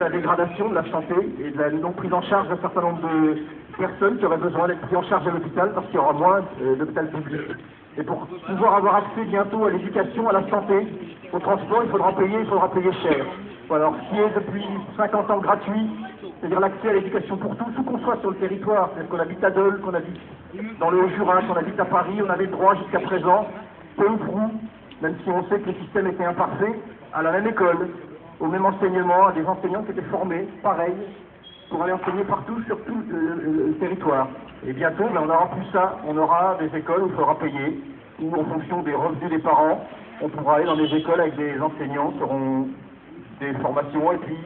La dégradation de la santé et de la non prise en charge d'un certain nombre de personnes qui auraient besoin d'être prises en charge à l'hôpital parce qu'il y aura moins d'hôpital public. Et pour pouvoir avoir accès bientôt à l'éducation, à la santé, au transport, il faudra payer cher. Voilà, alors ce qui est depuis 50 ans gratuit, c'est-à-dire l'accès à l'éducation pour tous, où qu'on soit sur le territoire, c'est-à-dire qu'on habite à Dole, qu'on habite dans le Haut-Jura, qu'on habite à Paris, on avait le droit jusqu'à présent, peu ou prou, même si on sait que le système était imparfait, à la même école, au même enseignement, à des enseignants qui étaient formés, pareil, pour aller enseigner partout sur tout le territoire. Et bientôt, on n'aura plus ça, on aura des écoles où il faudra payer, où en fonction des revenus des parents, on pourra aller dans des écoles avec des enseignants qui auront des formations, et puis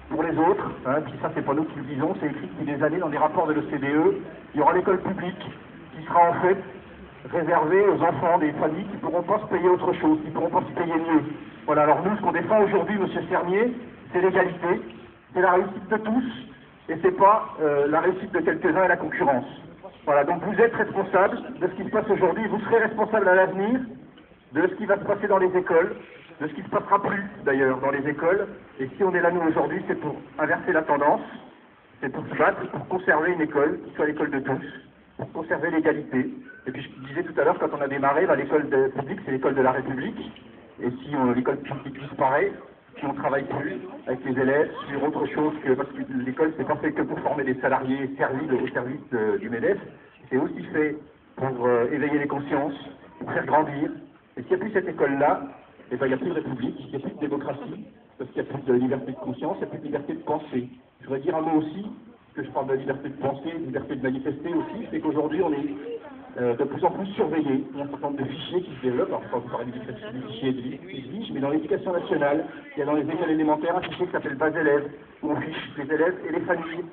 pour les autres, puis ça c'est pas nous qui le disons, c'est écrit depuis des années dans des rapports de l'OCDE, il y aura l'école publique qui sera en fait réservée aux enfants des familles qui ne pourront pas se payer autre chose, qui ne pourront pas se payer mieux. Voilà, alors nous, ce qu'on défend aujourd'hui, M. Sernier, c'est l'égalité, c'est la réussite de tous, et c'est pas la réussite de quelques-uns et la concurrence. Voilà, donc vous êtes responsable de ce qui se passe aujourd'hui, vous serez responsable à l'avenir de ce qui va se passer dans les écoles, de ce qui ne se passera plus d'ailleurs dans les écoles, et si on est là nous aujourd'hui, c'est pour inverser la tendance, c'est pour se battre, pour conserver une école qui soit l'école de tous, pour conserver l'égalité. Et puis je disais tout à l'heure, quand on a démarré, l'école publique c'est l'école de la République, et si l'école publique disparaît, si on ne travaille plus avec les élèves sur autre chose que, parce que l'école c'est pas fait que pour former des salariés servis au service du MEDEF, c'est aussi fait pour éveiller les consciences, pour faire grandir. Et s'il n'y a plus cette école-là, eh ben, il n'y a plus de république, il n'y a plus de démocratie, parce qu'il n'y a plus de liberté de conscience, il n'y a plus de liberté de penser. Je voudrais dire un mot aussi, que je parle de liberté de penser, de liberté de manifester aussi, c'est qu'aujourd'hui on est de plus en plus surveillé. Il y a un certain nombre de fichiers qui se développent, alors je ne vais pas vous parler du fichier d'Exige, mais dans l'éducation nationale, il y a dans les écoles élémentaires un fichier qui s'appelle Base élèves, où on fiche les élèves et les familles.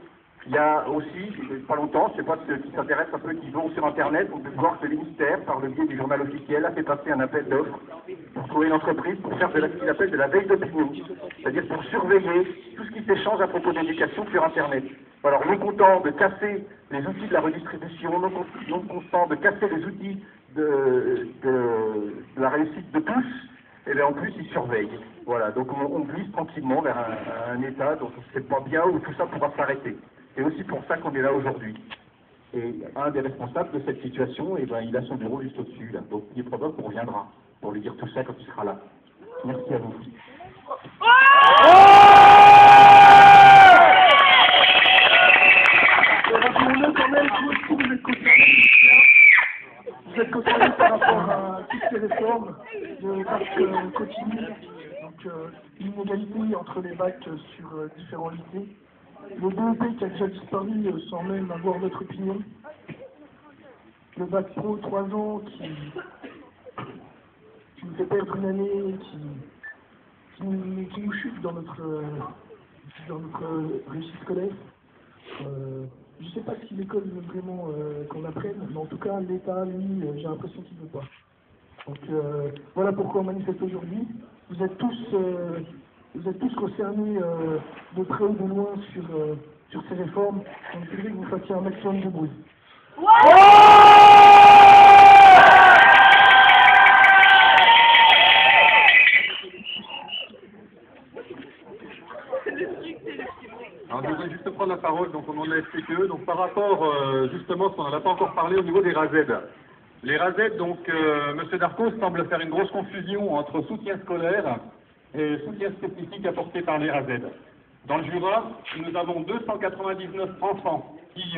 Il y a aussi, pas longtemps, je ne sais pas ceux qui s'intéressent un peu, qui vont sur Internet, on peut voir que le ministère, par le biais du journal officiel, a fait passer un appel d'offres pour trouver une entreprise pour faire ce qu'il appelle de la veille d'opinion, c'est-à-dire pour surveiller tout ce qui s'échange à propos d'éducation sur Internet. Alors, non content de casser les outils de la redistribution, non content de casser les outils de la réussite de tous, et bien en plus ils surveillent. Voilà, donc on glisse tranquillement vers un état dont on ne sait pas bien où tout ça pourra s'arrêter. C'est aussi pour ça qu'on est là aujourd'hui. Et un des responsables de cette situation, eh ben, il a son bureau juste au-dessus, là. Donc il est probable qu'on reviendra pour lui dire tout ça quand il sera là. Merci à vous. Rappelons-le quand même, vous êtes concernés par rapport à toutes ces réformes de bac continu, donc l'inégalité entre les bacs sur différents lycées, le BEP qui a déjà disparu sans même avoir notre opinion, le bac pro 3 ans qui nous fait perdre une année, qui nous chute dans notre réussite scolaire. Je ne sais pas si l'école veut vraiment qu'on apprenne, mais en tout cas, l'État, lui, j'ai l'impression qu'il ne veut pas. Donc voilà pourquoi on manifeste aujourd'hui. Vous êtes tous concernés de près ou de loin sur ces réformes. Donc je voudrais que vous fassiez un maximum de bruit. Alors, je voudrais juste prendre la parole donc, au nom de la FPTE, donc par rapport justement, parce qu'on n'en a pas encore parlé au niveau des RASED. Les RASED, donc M. Darcos semble faire une grosse confusion entre soutien scolaire et soutien spécifique apporté par les RASED. Dans le Jura, nous avons 299 enfants qui